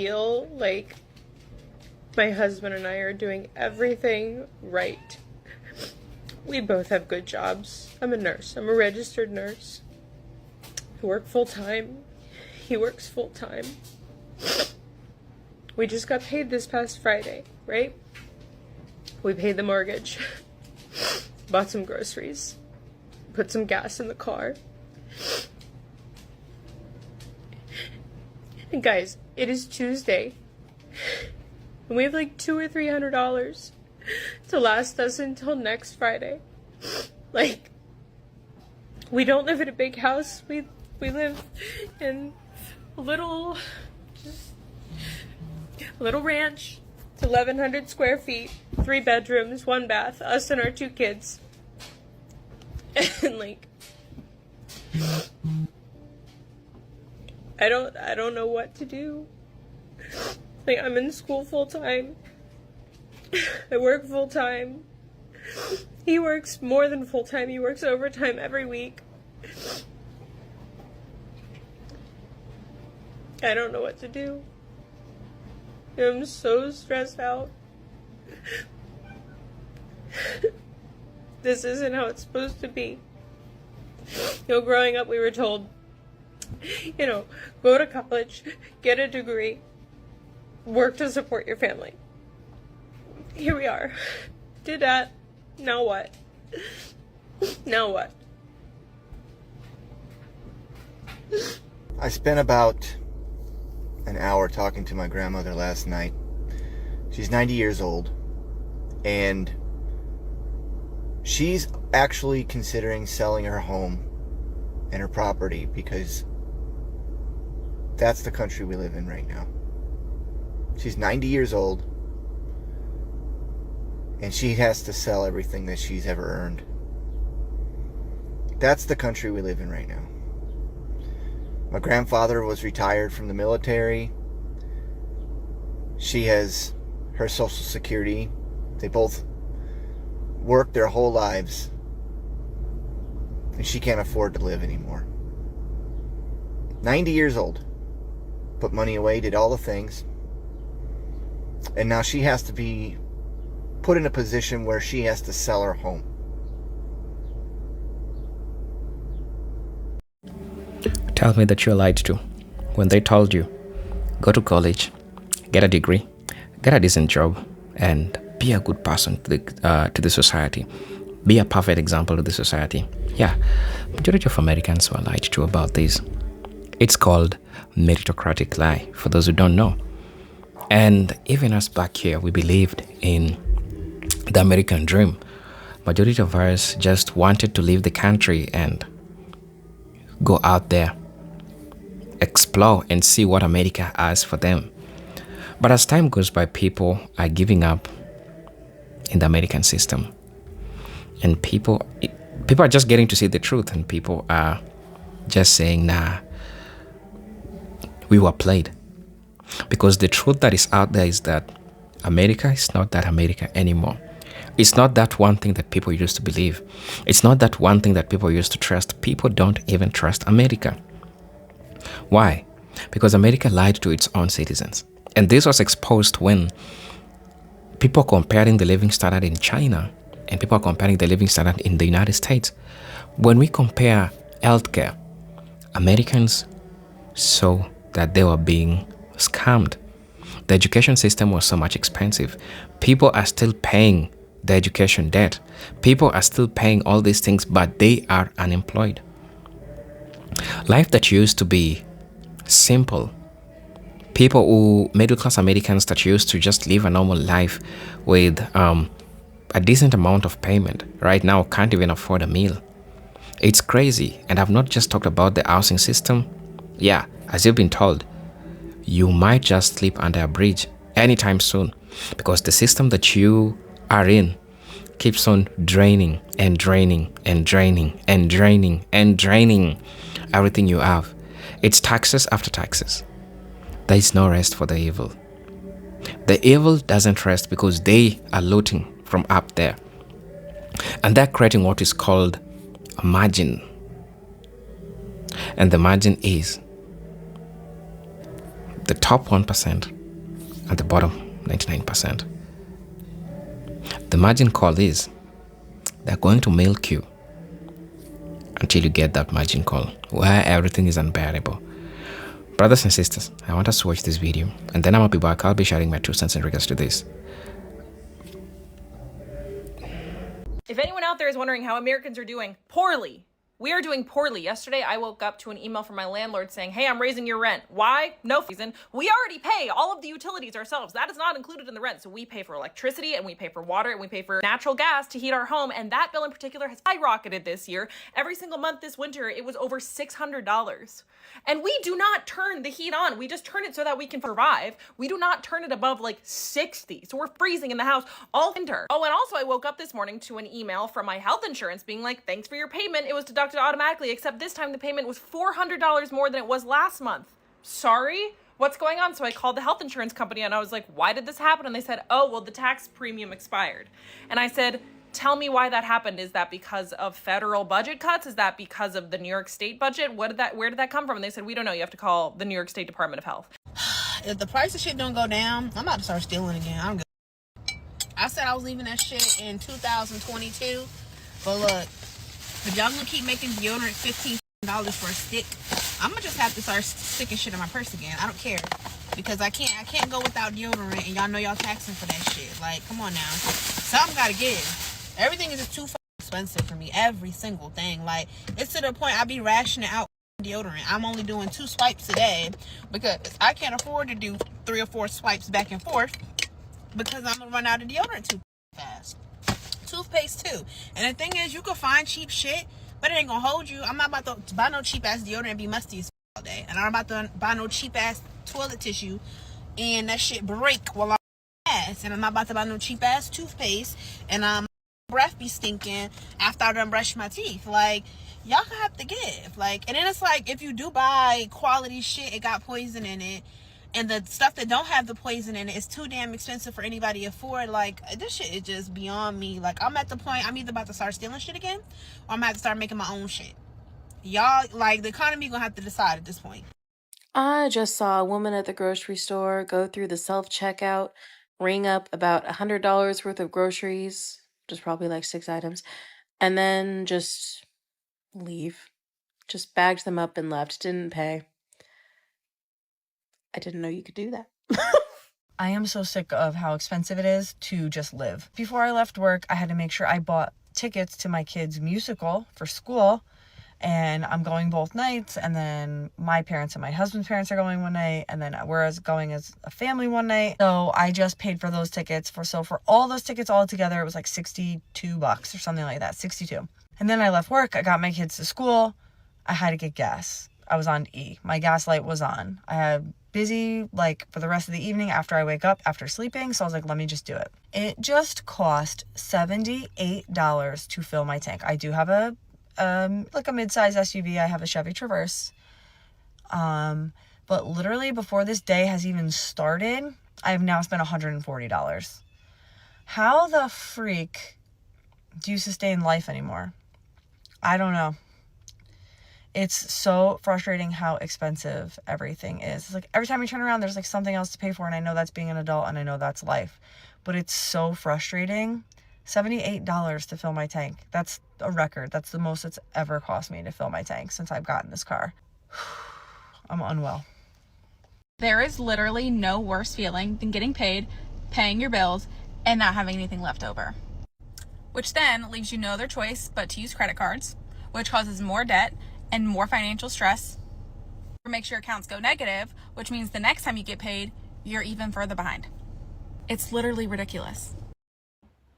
feel like my husband and I are doing everything right. We both have good jobs. I'm a nurse. I'm a registered nurse. I work full-time. He works full-time. We just got paid this past Friday, right? We paid the mortgage. Bought some groceries. Put some gas in the car. And guys, it is Tuesday. And we have like $200 or $300 to last us until next Friday. Like, we don't live in a big house. We live in a little ranch. It's 1,100 square feet, 3 bedrooms, 1 bath, us and our 2 kids. And like, I don't know what to do. Like, I'm in school full time. I work full time. He works more than full time. He works overtime every week. I don't know what to do. I'm so stressed out. This isn't how it's supposed to be. Growing up we were told, go to college, get a degree, work to support your family. Here we are. Did that. Now what? Now what? I spent about an hour talking to my grandmother last night. She's 90 years old, and she's actually considering selling her home and her property because that's the country we live in right now. She's 90 years old, and she has to sell everything that she's ever earned. That's the country we live in right now. My grandfather was retired from the military. She has her Social Security. They both worked their whole lives, and she can't afford to live anymore. 90 years old. Put money away, did all the things. And now she has to be put in a position where she has to sell her home. Tell me that you lied to when they told you, go to college, get a degree, get a decent job, and be a good person to the society. Be a perfect example to the society. Yeah, majority of Americans were lied to about this. It's called meritocratic lie, for those who don't know. And even us back here, we believed in the American dream. Majority of us just wanted to leave the country and go out there, explore and see what America has for them. But as time goes by, people are giving up in the American system. And people are just getting to see the truth, and people are just saying, nah, we were played. Because the truth that is out there is that America is not that America anymore. It's not that one thing that people used to believe. It's not that one thing that people used to trust. People don't even trust America. Why? Because America lied to its own citizens. And this was exposed when people comparing the living standard in China and people comparing the living standard in the United States. When we compare healthcare, Americans saw that they were being scammed. The education system was so much expensive. People are still paying the education debt. People are still paying all these things, but they are unemployed. Life that used to be simple. Middle-class Americans that used to just live a normal life with a decent amount of payment, right now can't even afford a meal. It's crazy. And I've not just talked about the housing system. Yeah, as you've been told, you might just sleep under a bridge anytime soon, because the system that you are in keeps on draining and draining and draining and draining and draining everything you have. It's taxes after taxes. There is no rest for the evil. The evil doesn't rest because they are looting from up there. And they're creating what is called a margin. And the margin is the top 1% and the bottom 99%. The margin call is they're going to milk you until you get that margin call where everything is unbearable. Brothers and sisters, I want us to watch this video, and then I'll be back. I'll be sharing my 2 cents in regards to this. If anyone out there is wondering how Americans are doing poorly, we are doing poorly. Yesterday, I woke up to an email from my landlord saying, hey, I'm raising your rent. Why? No reason. We already pay all of the utilities ourselves. That is not included in the rent. So we pay for electricity, and we pay for water, and we pay for natural gas to heat our home. And that bill in particular has skyrocketed this year. Every single month this winter, it was over $600. And we do not turn the heat on. We just turn it so that we can survive. We do not turn it above like 60. So we're freezing in the house all winter. Oh, and also I woke up this morning to an email from my health insurance being like, thanks for your payment. It was deducted automatically, except this time the payment was $400 more than it was last month. Sorry? What's going on? So I called the health insurance company and I was like, why did this happen? And they said, oh, well, the tax premium expired. And I said, tell me why that happened. Is that because of federal budget cuts? Is that because of the New York State budget? Where did that come from? And they said, we don't know. You have to call the New York State Department of Health. If the price of shit don't go down, I'm about to start stealing again. I'm good. I said I was leaving that shit in 2022, but look, if y'all gonna keep making deodorant $15 for a stick, I'm gonna just have to start sticking shit in my purse again. I don't care, because I can't go without deodorant, and y'all know y'all taxing for that shit. Like, come on now, something gotta give. Everything is just too expensive for me. Every single thing. Like, it's to the point I be rationing out deodorant. I'm only doing 2 swipes a day because I can't afford to do 3 or 4 swipes back and forth, because I'm gonna run out of deodorant too fast. Toothpaste too. And the thing is, you can find cheap shit, but it ain't gonna hold you. I'm not about to buy no cheap ass deodorant and be musty as all day. And I'm about to buy no cheap ass toilet tissue and that shit break while I'm ass. And I'm not about to buy no cheap ass toothpaste and breath be stinking after I done brush my teeth. Like, y'all gonna have to give. Like, and then it's like, if you do buy quality shit, it got poison in it, and the stuff that don't have the poison in it is too damn expensive for anybody to afford. Like, this shit is just beyond me. Like, I'm at the point, I'm either about to start stealing shit again, or I'm gonna have to start making my own shit. Y'all, like, the economy gonna have to decide at this point. I just saw a woman at the grocery store go through the self-checkout, ring up about $100 worth of groceries, which is probably like 6 items, and then just leave. Just bagged them up and left. Didn't pay. I didn't know you could do that. I am so sick of how expensive it is to just live. Before I left work, I had to make sure I bought tickets to my kids' musical for school, and I'm going both nights, and then my parents and my husband's parents are going one night, and then we're going as a family one night. So I just paid for those tickets. For all those tickets all together, it was like $62 or something like that, 62. And then I left work, I got my kids to school, I had to get gas. I was on E. My gas light was on. I had busy like for the rest of the evening after I wake up after sleeping, so I was like, let me just do it. It just cost $78 to fill my tank. I do have a like a mid-size SUV. I have a Chevy Traverse, but literally before this day has even started, I have now spent $140. How the freak do you sustain life anymore? I don't know. It's so frustrating how expensive everything is. It's like every time you turn around, there's like something else to pay for, and I know that's being an adult, and I know that's life, but it's so frustrating. $78 to fill my tank. That's a record. That's the most it's ever cost me to fill my tank since I've gotten this car. I'm unwell. There is literally no worse feeling than getting paid, paying your bills, and not having anything left over. Which then leaves you no other choice but to use credit cards, which causes more debt and more financial stress. It makes your accounts go negative, which means the next time you get paid, you're even further behind. It's literally ridiculous.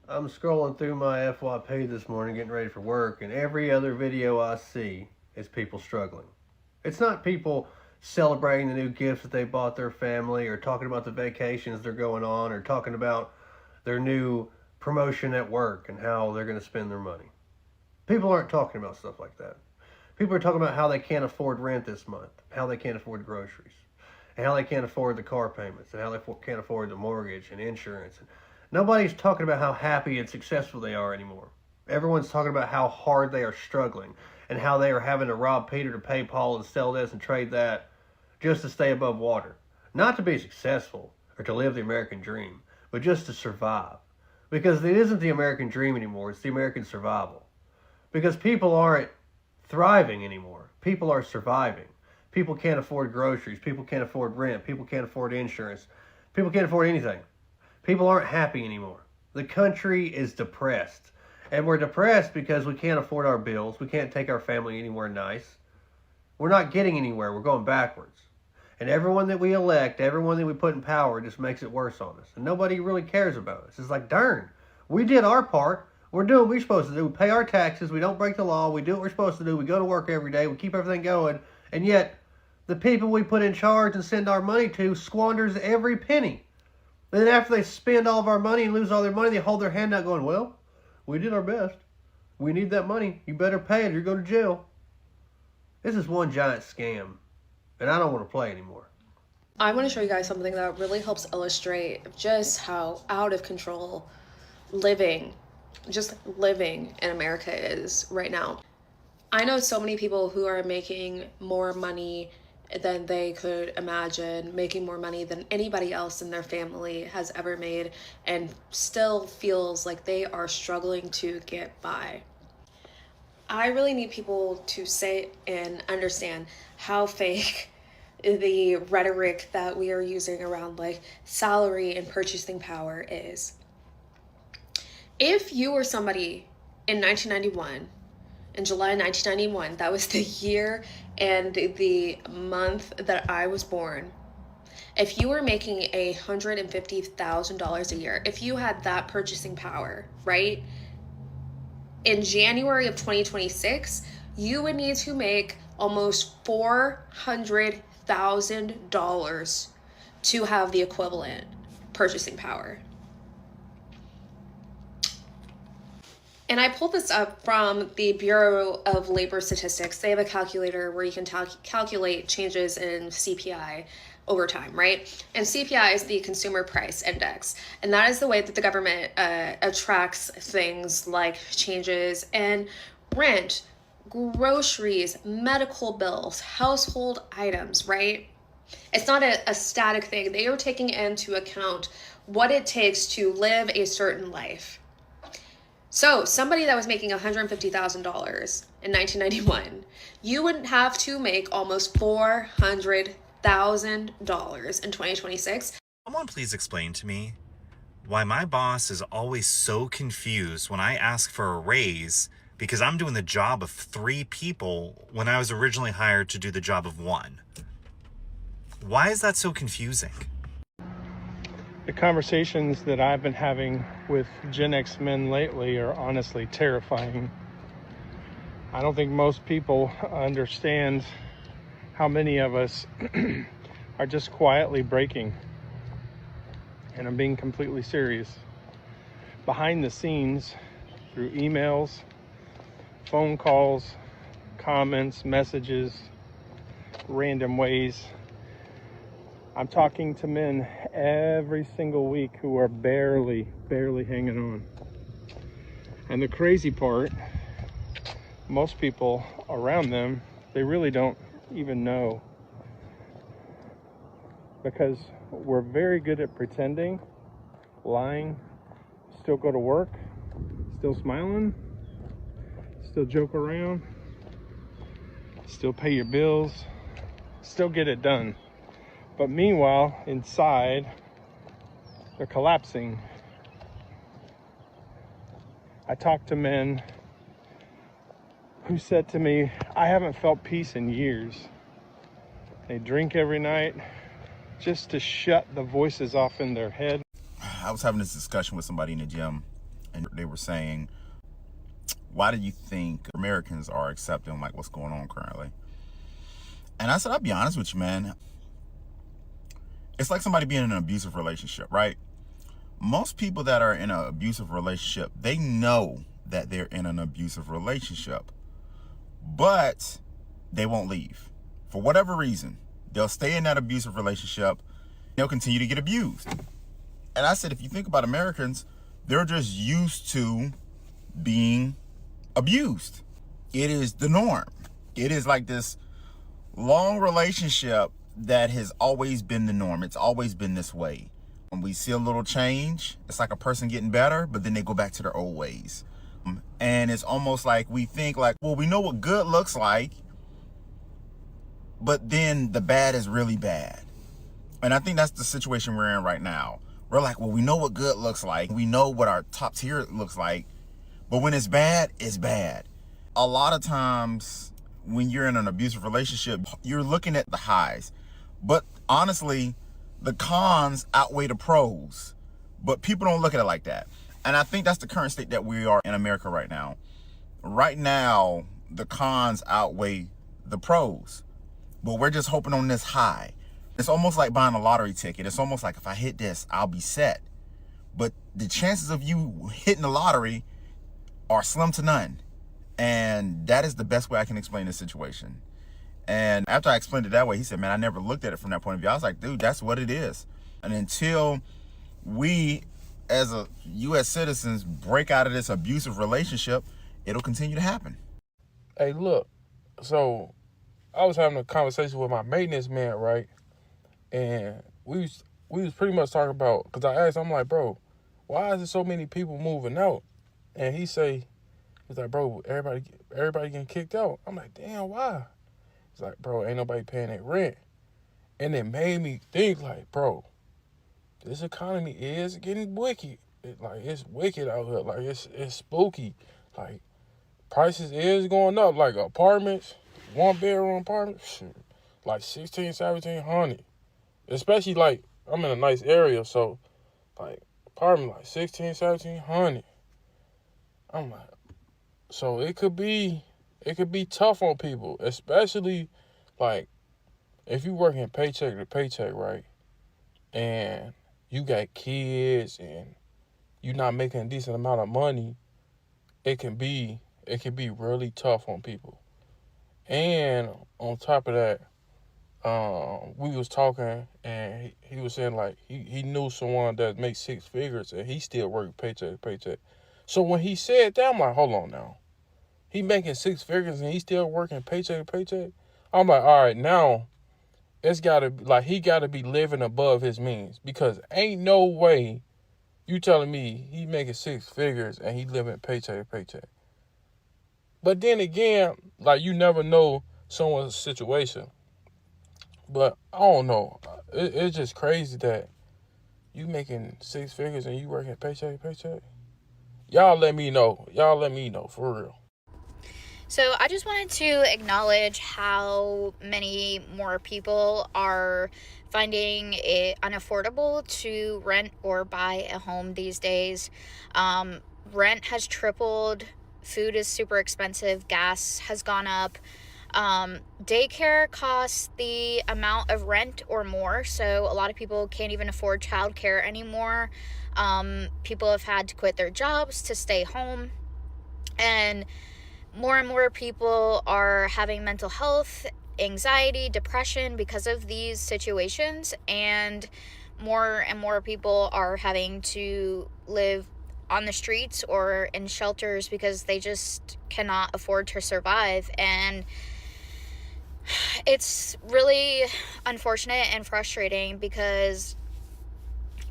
I'm scrolling through my FYP this morning getting ready for work, and every other video I see is people struggling. It's not people celebrating the new gifts that they bought their family, or talking about the vacations they're going on, or talking about their new promotion at work and how they're going to spend their money. People aren't talking about stuff like that. People are talking about how they can't afford rent this month, how they can't afford groceries, and how they can't afford the car payments, and how they can't afford the mortgage and insurance. Nobody's talking about how happy and successful they are anymore. Everyone's talking about how hard they are struggling, and how they are having to rob Peter to pay Paul and sell this and trade that just to stay above water. Not to be successful or to live the American dream, but just to survive. Because it isn't the American dream anymore, it's the American survival. Because people aren't thriving anymore. People are surviving. People can't afford groceries. People can't afford rent. People can't afford insurance. People can't afford anything. People aren't happy anymore. The country is depressed. And we're depressed because we can't afford our bills. We can't take our family anywhere nice. We're not getting anywhere. We're going backwards. And everyone that we elect, everyone that we put in power just makes it worse on us. And nobody really cares about us. It's like, darn, we did our part. We're doing what we're supposed to do. We pay our taxes. We don't break the law. We do what we're supposed to do. We go to work every day. We keep everything going. And yet, the people we put in charge and send our money to squanders every penny. And then after they spend all of our money and lose all their money, they hold their hand out going, well, we did our best. We need that money. You better pay it or you're going to jail. This is one giant scam. And I don't want to play anymore. I want to show you guys something that really helps illustrate just how out of control living in America is right now. I know so many people who are making more money than they could imagine, making more money than anybody else in their family has ever made, and still feels like they are struggling to get by. I really need people to say and understand how fake the rhetoric that we are using around like salary and purchasing power is. If you were somebody in 1991, in July 1991, that was the year and the month that I was born. If you were making $150,000 a year, if you had that purchasing power, right? In January of 2026, you would need to make almost $400,000 to have the equivalent purchasing power. And I pulled this up from the Bureau of Labor Statistics. They have a calculator where you can calculate changes in CPI over time, right? And CPI is the Consumer Price Index. And that is the way that the government attracts things like changes in rent, groceries, medical bills, household items, right? It's not a static thing. They are taking into account what it takes to live a certain life. So somebody that was making $150,000 in 1991, you would have to make almost $400,000 in 2026. Someone please explain to me why my boss is always so confused when I ask for a raise because I'm doing the job of 3 people when I was originally hired to do the job of 1. Why is that so confusing? The conversations that I've been having with Gen X men lately are honestly terrifying. I don't think most people understand how many of us are just quietly breaking. And I'm being completely serious. Behind the scenes, through emails, phone calls, comments, messages, random ways, I'm talking to men every single week who are barely hanging on. And the crazy part, most people around them, they really don't even know. Because we're very good at pretending, lying, still go to work, still smiling, still joke around, still pay your bills, still get it done. But meanwhile, inside, they're collapsing. I talked to men who said to me, I haven't felt peace in years. They drink every night just to shut the voices off in their head. I was having this discussion with somebody in the gym, and they were saying, why do you think Americans are accepting like what's going on currently? And I said, I'll be honest with you, man. It's like somebody being in an abusive relationship, right? Most people that are in an abusive relationship, they know that they're in an abusive relationship, but they won't leave. For whatever reason, they'll stay in that abusive relationship. They'll continue to get abused. And I said, if you think about Americans, they're just used to being abused. It is the norm. It is like this long relationship that has always been the norm. It's always been this way. When we see a little change, it's like a person getting better, but then they go back to their old ways. And it's almost like we think like, well, we know what good looks like, but then the bad is really bad. And I think that's the situation we're in right now. We're like, well, we know what good looks like. We know what our top tier looks like. But when it's bad, it's bad. A lot of times when you're in an abusive relationship, you're looking at the highs. But honestly, the cons outweigh the pros. But people don't look at it like that. And I think that's the current state that we are in America right now. Right now, the cons outweigh the pros. But we're just hoping on this high. It's almost like buying a lottery ticket. It's almost like if I hit this, I'll be set. But the chances of you hitting the lottery are slim to none. And that is the best way I can explain this situation. And after I explained it that way, he said, man, I never looked at it from that point of view. I was like, dude, that's what it is. And until we, as a U.S. citizens, break out of this abusive relationship, it'll continue to happen. Hey, look, so I was having a conversation with my maintenance man, right? And we was pretty much talking about, because I asked, I'm like, bro, why is there so many people moving out? And he's like, bro, everybody getting kicked out. I'm like, damn, why? He's like, bro, ain't nobody paying their rent. And it made me think, like, bro, this economy is getting wicked. It's wicked out here. Like, it's spooky. Like, prices is going up. Like, apartments, 1-bedroom apartments, shit, like $1,600-1,700. Especially, like, I'm in a nice area, so, like, apartment, like, $1,600-1,700. I'm like, so it could be tough on people, especially, like, if you working paycheck to paycheck, right, and you got kids and you're not making a decent amount of money, it can be really tough on people. And on top of that, we was talking, and he was saying, like, he knew someone that makes 6 figures, and he still works paycheck to paycheck. So when he said that, I'm like, hold on now. He making 6 figures, and he still working paycheck to paycheck? I'm like, all right, now, it's got to be, like, he got to be living above his means, because ain't no way you telling me he making 6 figures, and he living paycheck to paycheck. But then again, like, you never know someone's situation. But I don't know. It's just crazy that you making 6 figures and you working paycheck to paycheck. Y'all let me know. For real. So I just wanted to acknowledge how many more people are finding it unaffordable to rent or buy a home these days. Rent has tripled. Food is super expensive. Gas has gone up. Daycare costs the amount of rent or more, so a lot of people can't even afford childcare anymore. People have had to quit their jobs to stay home, and more people are having mental health, anxiety, depression because of these situations, and more people are having to live on the streets or in shelters because they just cannot afford to survive. And it's really unfortunate and frustrating because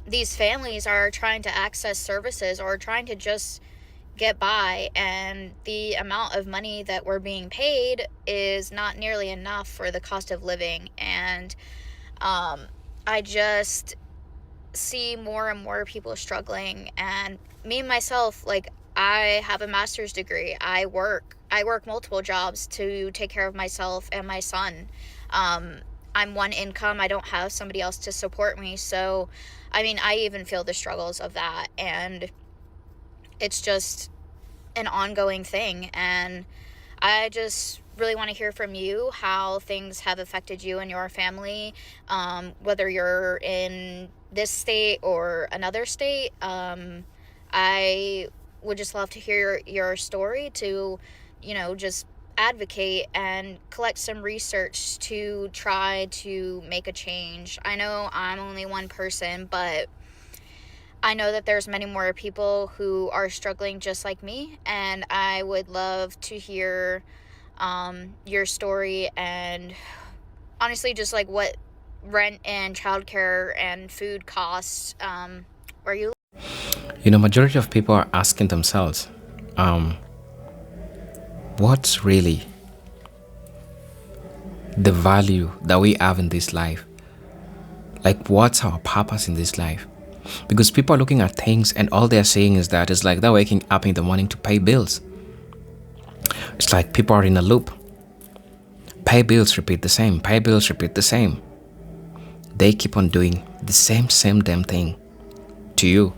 these families are trying to access services or trying to just get by, and the amount of money that we're being paid is not nearly enough for the cost of living. And I just see more and more people struggling, and me myself, like, I have a master's degree. I work multiple jobs to take care of myself and my son. I'm one income. I don't have somebody else to support me. So, I mean, I even feel the struggles of that, and it's just an ongoing thing. And I just really want to hear from you how things have affected you and your family, whether you're in this state or another state. I would just love to hear your story to, just advocate and collect some research to try to make a change. I know I'm only one person, but I know that there's many more people who are struggling just like me, and I would love to hear your story and honestly just like what rent and childcare and food costs where you You know, majority of people are asking themselves, what's really the value that we have in this life? Like, what's our purpose in this life? Because people are looking at things and all they're saying is that it's like they're waking up in the morning to pay bills. It's like people are in a loop. Pay bills, repeat the same. Pay bills, repeat the same. They keep on doing the same damn thing to you.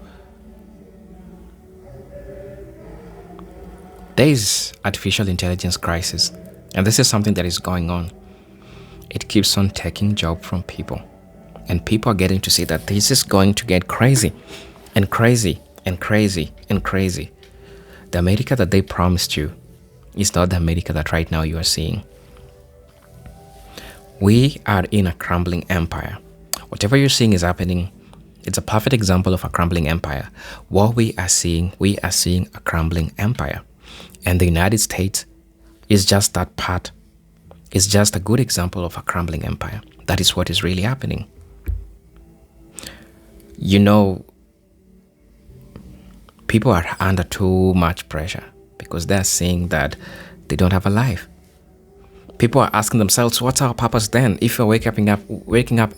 There is artificial intelligence crisis, and this is something that is going on. It keeps on taking jobs from people, and people are getting to see that this is going to get crazy and crazy and crazy and crazy. The America that they promised you is not the America that right now you are seeing. We are in a crumbling empire. Whatever you're seeing is happening. It's a perfect example of a crumbling empire. What we are seeing a crumbling empire. And the United States is just that part. It's just a good example of a crumbling empire. That is what is really happening. You know, people are under too much pressure because they're saying that they don't have a life. People are asking themselves, what's our purpose then if you're waking up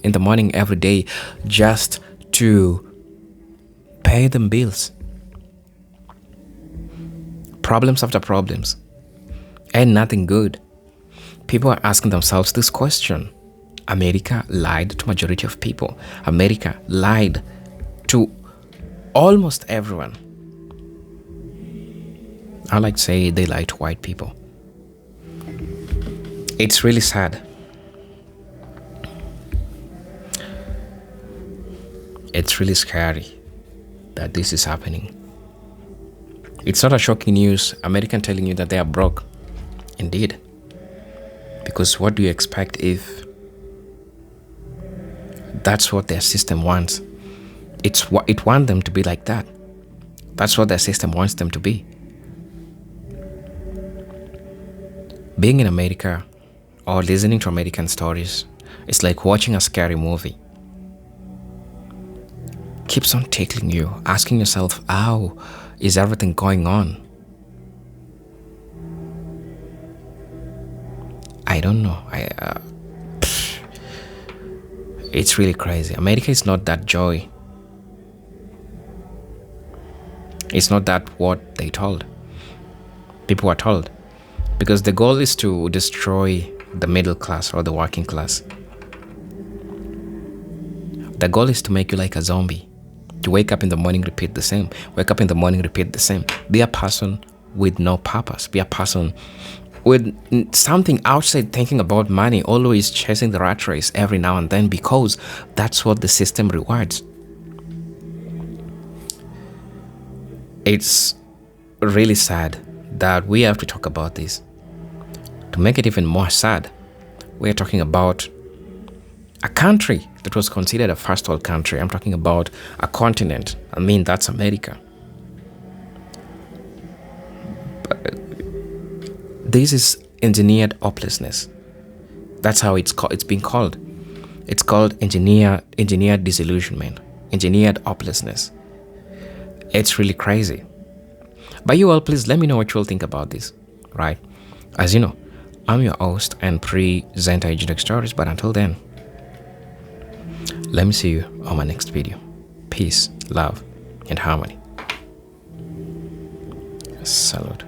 in the morning every day just to pay them bills? Problems after problems, and nothing good. People are asking themselves this question. America lied to majority of people. America lied to almost everyone. I like to say they lie to white people. It's really sad. It's really scary that this is happening. It's not a shocking news, American telling you that they are broke. Indeed. Because what do you expect if that's what their system wants? It wants them to be like that. That's what their system wants them to be. Being in America or listening to American stories, it's like watching a scary movie. Keeps on tickling you, asking yourself, how is everything going on? I don't know. It's really crazy. America is not that joy. It's not that what they told. People are told. Because the goal is to destroy the middle class or the working class. The goal is to make you like a zombie. To wake up in the morning, repeat the same. Wake up in the morning, repeat the same. Be a person with no purpose. Be a person with something outside thinking about money, always chasing the rat race every now and then because that's what the system rewards. It's really sad that we have to talk about this. To make it even more sad, we're talking about a country that was considered a first world country. I'm talking about a continent. I mean, that's America. But this is engineered hopelessness. That's how it's been called. It's called engineered disillusionment, engineered hopelessness. It's really crazy. But you all, please let me know what you all think about this, right? As you know, I'm your host and presenter Eugenic Stories, but until then, let me see you on my next video. Peace, love, and harmony. Salute.